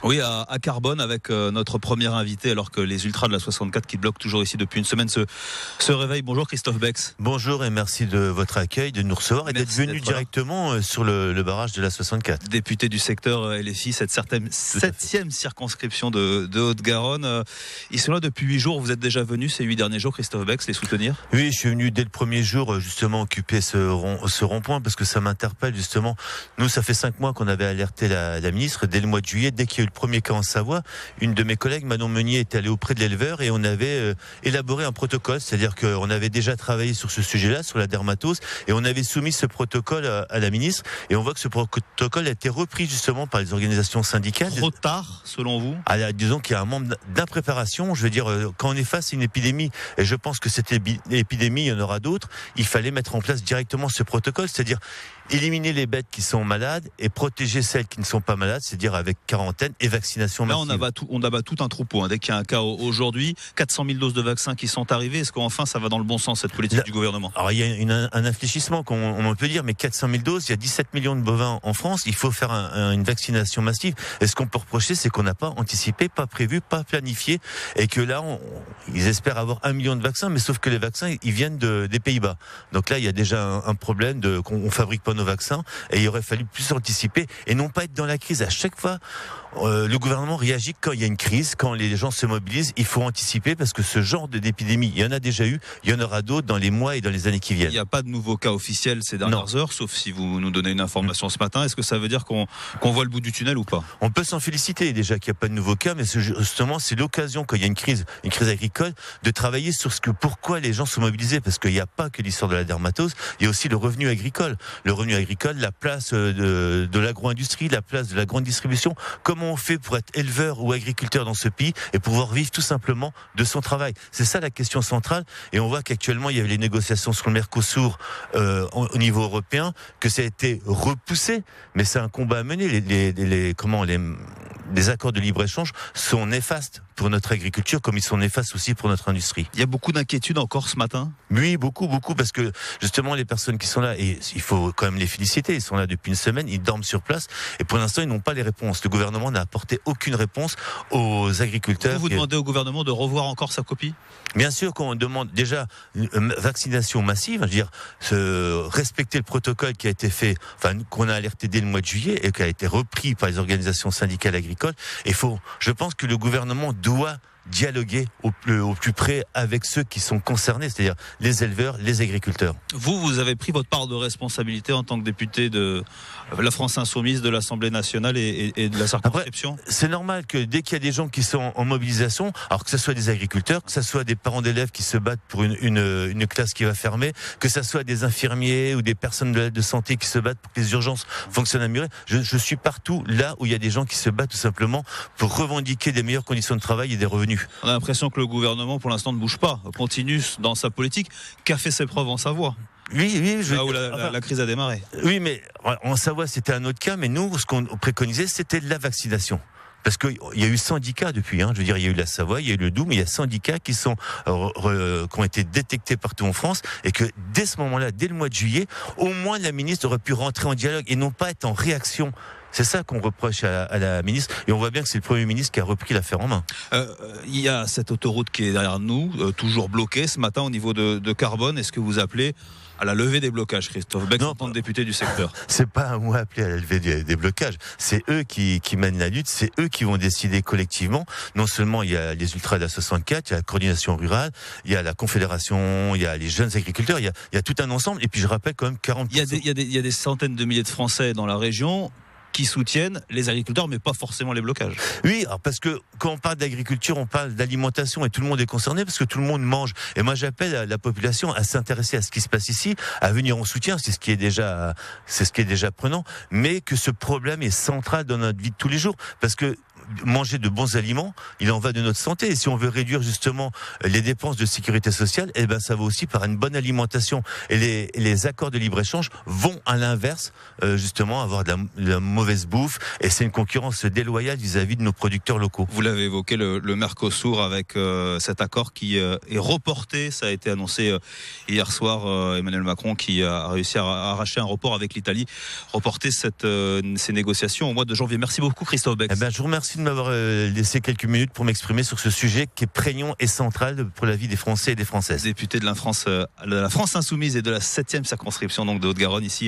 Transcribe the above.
Oui, à Carbone avec notre premier invité, alors que les ultras de la 64 qui bloquent toujours ici depuis une semaine se réveillent. Bonjour Christophe Bex. Bonjour et merci de votre accueil, de nous recevoir et d'être venu directement sur le barrage de la 64. Député du secteur LFI, cette septième circonscription de Haute-Garonne. Ils sont là depuis 8 jours. Vous êtes déjà venu ces 8 derniers jours, Christophe Bex, les soutenir? Oui, je suis venu dès le premier jour justement occuper ce rond-point parce que ça m'interpelle justement. Nous, ça fait 5 mois qu'on avait alerté la ministre dès le mois de juillet, dès qu'il y a eu le premier cas en Savoie. Une de mes collègues, Manon Meunier, était allée auprès de l'éleveur et on avait élaboré un protocole, c'est-à-dire qu'on avait déjà travaillé sur ce sujet-là, sur la dermatose, et on avait soumis ce protocole à la ministre, et on voit que ce protocole a été repris justement par les organisations syndicales. Trop tard, selon vous? Disons qu'il y a un manque d'impréparation. Je veux dire, quand on est face à une épidémie, et je pense que cette épidémie, il y en aura d'autres, il fallait mettre en place directement ce protocole, c'est-à-dire éliminer les bêtes qui sont malades et protéger celles qui ne sont pas malades, c'est-à-dire avec quarantaine et vaccination massive. Là, on abat tout un troupeau. Dès qu'il y a un cas aujourd'hui, 400 000 doses de vaccins qui sont arrivées. Est-ce qu'enfin, ça va dans le bon sens, cette politique du gouvernement? Alors, il y a un infléchissement, on peut dire, mais 400 000 doses, il y a 17 millions de bovins en France. Il faut faire une vaccination massive. Et ce qu'on peut reprocher, c'est qu'on n'a pas anticipé, pas prévu, pas planifié. Et que là, ils espèrent avoir 1 million de vaccins, mais sauf que les vaccins, ils viennent des Pays-Bas. Donc là, il y a déjà un problème qu'on fabrique pas nos vaccins, et il aurait fallu plus anticiper et non pas être dans la crise. À chaque fois, le gouvernement réagit quand il y a une crise, quand les gens se mobilisent. Il faut anticiper parce que ce genre d'épidémie, il y en a déjà eu, il y en aura d'autres dans les mois et dans les années qui viennent. Il n'y a pas de nouveaux cas officiels ces dernières heures, sauf si vous nous donnez une information ce matin. Est-ce que ça veut dire qu'on voit le bout du tunnel ou pas? On peut s'en féliciter déjà qu'il n'y a pas de nouveaux cas, mais justement c'est l'occasion, quand il y a une crise agricole, de travailler sur pourquoi les gens sont mobilisés, parce qu'il n'y a pas que l'histoire de la dermatose, il y a aussi le revenu agricole. Le revenu agricole, la place de l'agro-industrie, la place de la grande distribution. Comment on fait pour être éleveur ou agriculteur dans ce pays et pouvoir vivre tout simplement de son travail? C'est ça la question centrale. Et on voit qu'actuellement il y avait les négociations sur le Mercosur au niveau européen, que ça a été repoussé, mais c'est un combat à mener. Les accords de libre-échange sont néfastes pour notre agriculture, comme ils sont néfastes aussi pour notre industrie. Il y a beaucoup d'inquiétudes encore ce matin? Oui, beaucoup, parce que justement les personnes qui sont là, et il faut quand même les féliciter, ils sont là depuis une semaine, ils dorment sur place, et pour l'instant ils n'ont pas les réponses. Le gouvernement n'a apporté aucune réponse aux agriculteurs. Vous demandez au gouvernement de revoir encore sa copie? Bien sûr qu'on demande déjà une vaccination massive, je veux dire, respecter le protocole qui a été fait, qu'on a alerté dès le mois de juillet et qui a été repris par les organisations syndicales agricoles. Je pense que le gouvernement doit dialoguer au plus près avec ceux qui sont concernés, c'est-à-dire les éleveurs, les agriculteurs. Vous avez pris votre part de responsabilité en tant que député de la France Insoumise, de l'Assemblée nationale et de la circonscription? Après, c'est normal que dès qu'il y a des gens qui sont en mobilisation, alors que ce soit des agriculteurs, que ce soit des parents d'élèves qui se battent pour une classe qui va fermer, que ce soit des infirmiers ou des personnes de santé qui se battent pour que les urgences fonctionnent à mieux. Je suis partout là où il y a des gens qui se battent tout simplement pour revendiquer des meilleures conditions de travail et des revenus. On a l'impression que le gouvernement, pour l'instant, ne bouge pas, continue dans sa politique, qui a fait ses preuves en Savoie. Oui. Là où la crise a démarré. Oui, mais en Savoie, c'était un autre cas, mais nous, ce qu'on préconisait, c'était la vaccination. Parce qu'il y a eu 110 cas depuis, je veux dire, il y a eu la Savoie, il y a eu le Doubs, mais il y a 110 cas qui ont été détectés partout en France, et que dès ce moment-là, dès le mois de juillet, au moins la ministre aurait pu rentrer en dialogue et non pas être en réaction. C'est ça qu'on reproche à la ministre, et on voit bien que c'est le Premier ministre qui a repris l'affaire en main. Il y a cette autoroute qui est derrière nous, toujours bloquée ce matin au niveau de Carbone. Est-ce que vous appelez à la levée des blocages, Christophe Bex, en tant que député du secteur? C'est pas à moi appeler à la levée des blocages. C'est eux qui mènent la lutte, c'est eux qui vont décider collectivement. Non seulement il y a les ultras de la 64, il y a la coordination rurale, il y a la confédération, il y a les jeunes agriculteurs, il y a tout un ensemble. Et puis je rappelle quand même 40%. Il y a des centaines de milliers de Français dans la région qui soutiennent les agriculteurs, mais pas forcément les blocages. Oui, alors parce que quand on parle d'agriculture, on parle d'alimentation, et tout le monde est concerné parce que tout le monde mange. Et moi, j'appelle la population à s'intéresser à ce qui se passe ici, à venir en soutien, c'est ce qui est déjà prenant, mais que ce problème est central dans notre vie de tous les jours, parce que manger de bons aliments, il en va de notre santé. Et si on veut réduire justement les dépenses de sécurité sociale, ça va aussi par une bonne alimentation. Et les accords de libre-échange vont à l'inverse, justement, avoir de la mauvaise bouffe. Et c'est une concurrence déloyale vis-à-vis de nos producteurs locaux. Vous l'avez évoqué, le Mercosur, avec cet accord qui est reporté. Ça a été annoncé hier soir. Emmanuel Macron qui a réussi à arracher un report avec l'Italie, reporter ces négociations au mois de janvier. Merci beaucoup, Christophe Bex. Je vous remercie merci de m'avoir laissé quelques minutes pour m'exprimer sur ce sujet qui est prégnant et central pour la vie des Français et des Françaises. Député de la France Insoumise et de la 7e circonscription donc de Haute-Garonne ici.